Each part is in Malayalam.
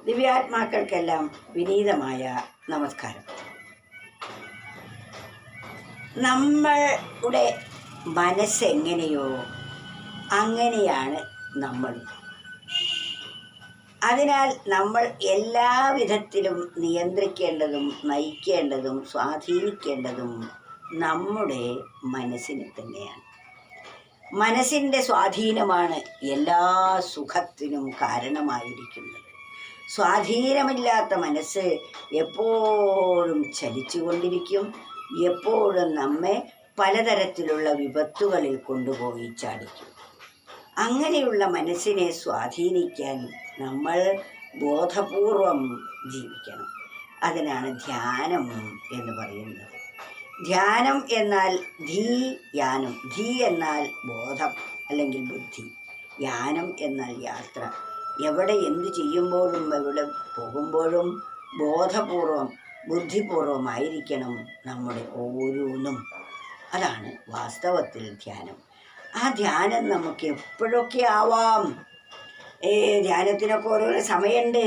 ദിവ്യാത്മാക്കൾക്കെല്ലാം വിനീതമായ നമസ്കാരം. നമ്മളുടെ മനസ്സെങ്ങനെയോ അങ്ങനെയാണ് നമ്മൾ. അതിനാൽ നമ്മൾ എല്ലാ വിധത്തിലും നിയന്ത്രിക്കേണ്ടതും നയിക്കേണ്ടതും സ്വാധീനിക്കേണ്ടതും നമ്മുടെ മനസ്സിനെ തന്നെയാണ്. മനസ്സിൻ്റെ സ്വാധീനമാണ് എല്ലാ സുഖത്തിനും കാരണമായിരിക്കുന്നത്. സ്വാധീനമില്ലാത്ത മനസ്സ് എപ്പോഴും ചലിച്ചുകൊണ്ടിരിക്കും, എപ്പോഴും നമ്മെ പലതരത്തിലുള്ള വിപത്തുകളിൽ കൊണ്ടുപോയി ചാടിക്കും. അങ്ങനെയുള്ള മനസ്സിനെ സ്വാധീനിക്കാൻ നമ്മൾ ബോധപൂർവം ജീവിക്കണം. അതിനാണ് ധ്യാനം എന്ന് പറയുന്നത്. ധ്യാനം എന്നാൽ യാനം. ധീ എന്നാൽ ബോധം അല്ലെങ്കിൽ ബുദ്ധി. യാനം എന്നാൽ യാത്ര. എവിടെ എന്തു ചെയ്യുമ്പോഴും എവിടെ പോകുമ്പോഴും ബോധപൂർവം ബുദ്ധിപൂർവമായിരിക്കണം നമ്മുടെ ഓരോന്നും. അതാണ് വാസ്തവത്തിൽ ധ്യാനം. ആ ധ്യാനം നമുക്ക് എപ്പോഴൊക്കെ ആവാം. ധ്യാനത്തിനൊക്കെ ഓരോരോ സമയമുണ്ട്,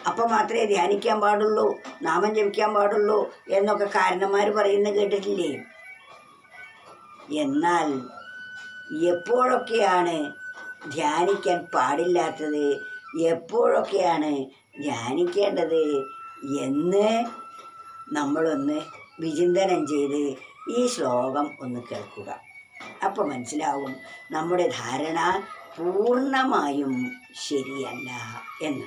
അപ്പം മാത്രമേ ധ്യാനിക്കാൻ പാടുള്ളൂ, നാമം ജപിക്കാൻ പാടുള്ളൂ എന്നൊക്കെ കാരണന്മാർ പറയുന്നത് കേട്ടിട്ടില്ലേ? എന്നാൽ എപ്പോഴൊക്കെയാണ് ധ്യാനിക്കാൻ പാടില്ലാത്തത്, എപ്പോഴൊക്കെയാണ് ധ്യാനിക്കേണ്ടത് എന്ന് നമ്മളൊന്ന് വിചിന്തനം ചെയ്ത് ഈ ശ്ലോകം ഒന്ന് കേൾക്കുക. അപ്പോൾ മനസ്സിലാവും നമ്മുടെ ധാരണ പൂർണ്ണമായും ശരിയല്ല എന്ന്.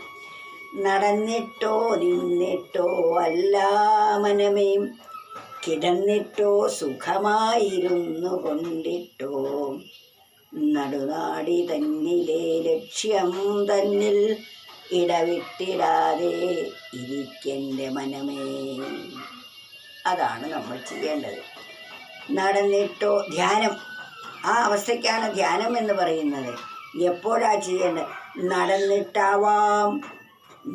നടന്നിട്ടോ നിന്നിട്ടോ അല്ല മനമേ, കിടന്നിട്ടോ സുഖമായിരുന്നു കൊണ്ടിട്ടോ, നടുനാടി തന്നിലെ ലക്ഷ്യം തന്നിൽ ഇടവിട്ടിടാതെ ഇരിക്കെൻ്റെ മനമേ. അതാണ് നമ്മൾ ചെയ്യേണ്ടത്. നടന്നിട്ടോ ധ്യാനം, ആ അവസ്ഥയ്ക്കാണ് ധ്യാനം എന്ന് പറയുന്നത്. എപ്പോഴാണ് ചെയ്യേണ്ടത്? നടന്നിട്ടാവാം,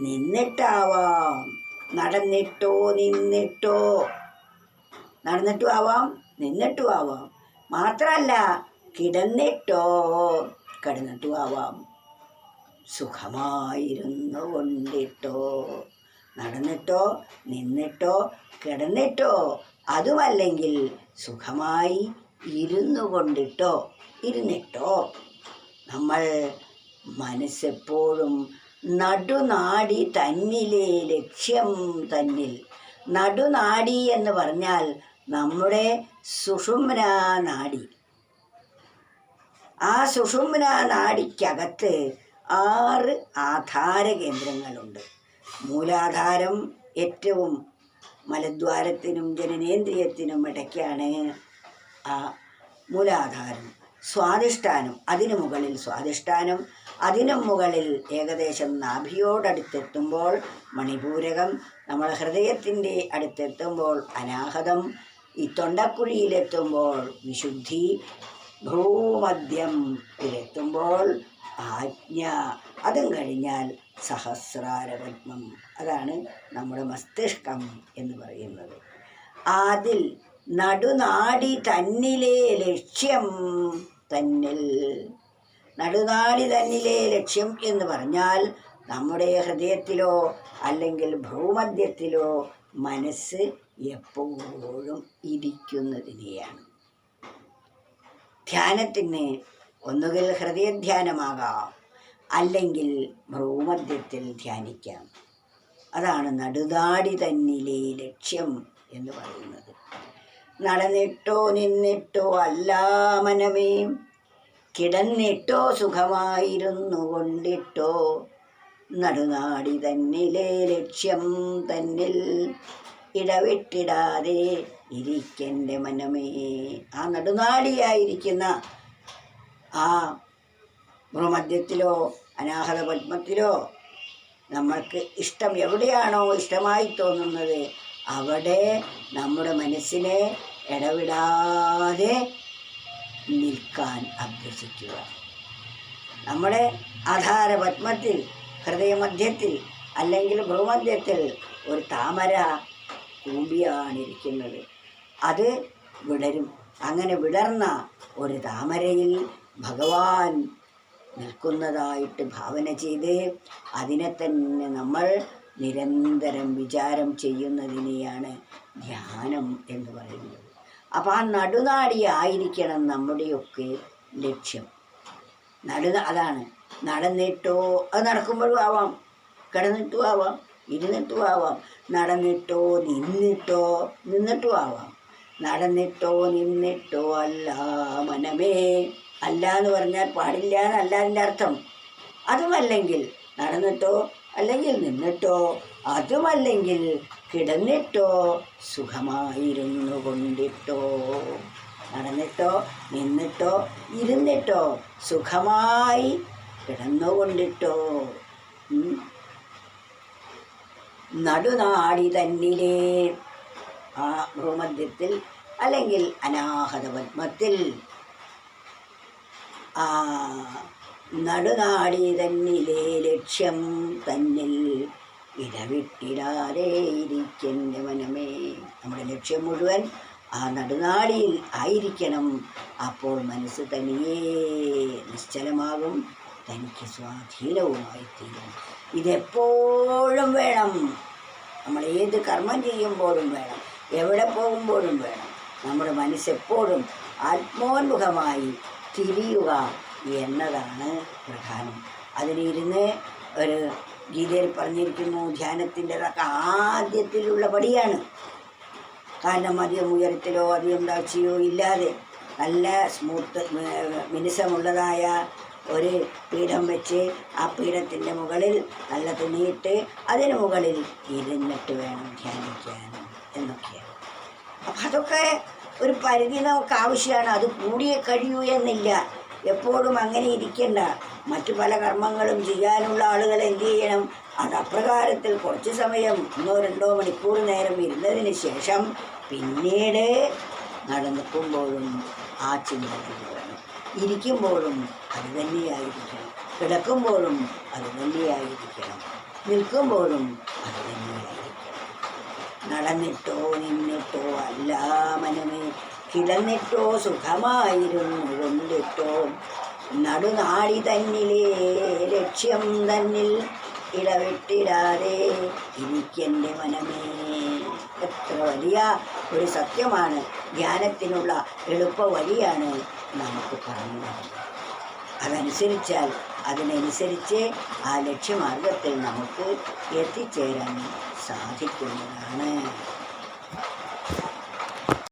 നിന്നിട്ടാവാം. നടന്നിട്ടോ നിന്നിട്ടോ, നടന്നിട്ടും ആവാം നിന്നിട്ടും ആവാം. മാത്രമല്ല കിടന്നിട്ടോ കിടന്നിട്ടും ആവാം. സുഖമായിരുന്നു കൊണ്ടിട്ടോ, നടന്നിട്ടോ നിന്നിട്ടോ കിടന്നിട്ടോ, അതുമല്ലെങ്കിൽ സുഖമായി ഇരുന്നു കൊണ്ടിട്ടോ ഇരുന്നിട്ടോ. നമ്മൾ മനസ്സെപ്പോഴും നടുനാടി തന്നിലെ ലക്ഷ്യം തന്നിൽ. നടുനാടി എന്ന് പറഞ്ഞാൽ നമ്മുടെ സുഷുമ്നാ നാഡി. ആ സുഷുമ്നാ നാഡിക്കകത്ത് 6 ആധാര കേന്ദ്രങ്ങളുണ്ട്. മൂലാധാരം ഏറ്റവും മലദ്വാരത്തിനും ജനനേന്ദ്രിയത്തിനും ഇടയ്ക്കാണ് ആ മൂലാധാരം. സ്വാധിഷ്ഠാനം, അതിനു മുകളിൽ സ്വാധിഷ്ഠാനം, അതിനും മുകളിൽ ഏകദേശം നാഭിയോടടുത്തെത്തുമ്പോൾ മണിപൂരകം, നമ്മൾ ഹൃദയത്തിൻ്റെ അടുത്തെത്തുമ്പോൾ അനാഹതം, ഈ തൊണ്ടക്കുഴിയിലെത്തുമ്പോൾ വിശുദ്ധി, ഭ്രൂമധ്യത്തിലെത്തുമ്പോൾ ആജ്ഞ, അതും കഴിഞ്ഞാൽ സഹസ്രാരപത്മം. അതാണ് നമ്മുടെ മസ്തിഷ്കം എന്ന് പറയുന്നത്. അതിൽ നടുനാടി തന്നിലെ ലക്ഷ്യം തന്നിൽ. നടുനാടി തന്നിലെ ലക്ഷ്യം എന്ന് പറഞ്ഞാൽ നമ്മുടെ ഹൃദയത്തിലോ അല്ലെങ്കിൽ ഭ്രൂമധ്യത്തിലോ മനസ്സ് എപ്പോഴും ഇരിക്കുന്നതിനെയാണ്. ധ്യാനത്തിന് ഒന്നുകിൽ ഹൃദയധ്യാനമാകാം, അല്ലെങ്കിൽ ഭ്രൂമധ്യത്തിൽ ധ്യാനിക്കാം. അതാണ് നടുനാടി തന്നിലെ ലക്ഷ്യം എന്ന് പറയുന്നത്. നടന്നിട്ടോ നിന്നിട്ടോ അല്ല മനമേ, കിടന്നിട്ടോ സുഖമായിരുന്നു കൊണ്ടിട്ടോ, നടുനാടി തന്നിലെ ലക്ഷ്യം തന്നിൽ ഇടവിട്ടിടാതെ ഇരിക്കെൻ്റെ മനമേ. ആ നടുനാടിയായിരിക്കുന്ന ആ ഭ്രൂമധ്യത്തിലോ അനാഹത പത്മത്തിലോ നമ്മൾക്ക് ഇഷ്ടം എവിടെയാണോ ഇഷ്ടമായി തോന്നുന്നത് അവിടെ നമ്മുടെ മനസ്സിനെ ഇടവിടാതെ നിൽക്കാൻ അഭ്യസിക്കുക. നമ്മുടെ ആധാര പത്മത്തിൽ, ഹൃദയമധ്യത്തിൽ അല്ലെങ്കിൽ ഭ്രൂമധ്യത്തിൽ ഒരു താമര കൂമ്പിയാണിരിക്കുന്നത്. അത് വിടരും. അങ്ങനെ വിടർന്ന ഒരു താമരയിൽ ഭഗവാൻ നിൽക്കുന്നതായിട്ട് ഭാവന ചെയ്ത് അതിനെ തന്നെ നമ്മൾ നിരന്തരം വിചാരം ചെയ്യുന്നതിനെയാണ് ധ്യാനം എന്ന് പറയുന്നത്. അപ്പം ആ നടുനാടിയായിരിക്കണം നമ്മുടെയൊക്കെ ലക്ഷ്യം. അതാണ്. നടന്നിട്ടോ, അത് നടക്കുമ്പോഴും ആവാം, കിടന്നിട്ടും ആവാം, ഇരുന്നിട്ടും ആവാം, നടന്നിട്ടോ നിന്നിട്ടും ആവാം. നടന്നിട്ടോ നിന്നിട്ടോ അല്ല മനമേ, അല്ല എന്ന് പറഞ്ഞാൽ പാടില്ല എന്നല്ല അതിൻ്റെ അർത്ഥം. അതുമല്ലെങ്കിൽ നടന്നിട്ടോ, അല്ലെങ്കിൽ നിന്നിട്ടോ, അതുമല്ലെങ്കിൽ കിടന്നിട്ടോ, സുഖമായിരുന്നു കൊണ്ടിട്ടോ. നടന്നിട്ടോ നിന്നിട്ടോ ഇരുന്നിട്ടോ സുഖമായി കിടന്നുകൊണ്ടിട്ടോ. നടുനാടി തന്നിലെ ആ ഭ്രൂമധ്യത്തിൽ അല്ലെങ്കിൽ അനാഹത പത്മത്തിൽ ആ നടുനാടി തന്നിലെ ലക്ഷ്യം തന്നിൽ ഇടവിട്ടിടാതെ ഇരിക്കെൻ്റെ മനമേ. നമ്മുടെ ലക്ഷ്യം മുഴുവൻ ആ നടുനാടിയിൽ ആയിരിക്കണം. അപ്പോൾ മനസ്സ് തനിയേ നിശ്ചലമാകും, തനിക്ക് സ്വാധീനവുമായിത്തീരും. ഇതെപ്പോഴും വേണം. നമ്മൾ ഏത് കർമ്മം ചെയ്യുമ്പോഴും വേണം, എവിടെ പോകുമ്പോഴും വേണം. നമ്മുടെ മനസ്സെപ്പോഴും ആത്മോന്മുഖമായി തിരിയുക എന്നതാണ് പ്രധാനം. അതിനിരുന്ന് ഒരു ഗീതയിൽ പറഞ്ഞിരിക്കുന്നു, ധ്യാനത്തിൻ്റെതൊക്കെ ആദ്യത്തിലുള്ള പടിയാണ്. കാരണം അധികം ഉയരത്തിലോ അധികം താഴ്ചയോ ഇല്ലാതെ നല്ല സ്മൂത്ത് മിനുസമുള്ളതായ ഒരു പീഠം വെച്ച് ആ പീഠത്തിൻ്റെ മുകളിൽ നല്ല തുണിയിട്ട് അതിന് മുകളിൽ ഇരുന്നിട്ട് വേണം ധ്യാനിക്കാൻ എന്നൊക്കെയാണ്. അപ്പം അതൊക്കെ ഒരു പരിധി നമുക്ക് ആവശ്യമാണ്. അത് കൂടിയേ കഴിയൂ എന്നില്ല. എപ്പോഴും അങ്ങനെ ഇരിക്കേണ്ട. മറ്റു പല കർമ്മങ്ങളും ചെയ്യാനുള്ള ആളുകൾ എന്ത് ചെയ്യണം? അത് അപ്രകാരത്തിൽ കുറച്ച് സമയം 1-2 മണിക്കൂർ നേരം ഇരുന്നതിന് ശേഷം പിന്നീട് നടന്നിക്കുമ്പോഴും ആ ചിന്ത വേണം, ഇരിക്കുമ്പോഴും അത് തന്നെയായിരിക്കണം, കിടക്കുമ്പോഴും അത് തന്നെയായിരിക്കണം, നിൽക്കുമ്പോഴും അത് തന്നെയായിരിക്കണം. നടന്നിട്ടോ നിന്നിട്ടോ അല്ല മനമേ, കിടന്നിട്ടോ സുഖമായിരുന്നു കൊണ്ടിട്ടോ. നടുനാടി തന്നിലെ ലക്ഷ്യം തന്നിൽ ഇടവിട്ടിടാതെ ഇരിക്കെൻ്റെ മനമേ. എത്ര വലിയ ഒരു സത്യമാണ്! ധ്യാനത്തിനുള്ള എളുപ്പ വഴിയാണ് നമുക്ക് പറഞ്ഞു തരുന്നത്. അതനുസരിച്ചാൽ അതിനനുസരിച്ച് ആ ലക്ഷ്യമാർഗത്തിൽ നമുക്ക് എത്തിച്ചേരാൻ സാധിക്കുന്നതാണ്.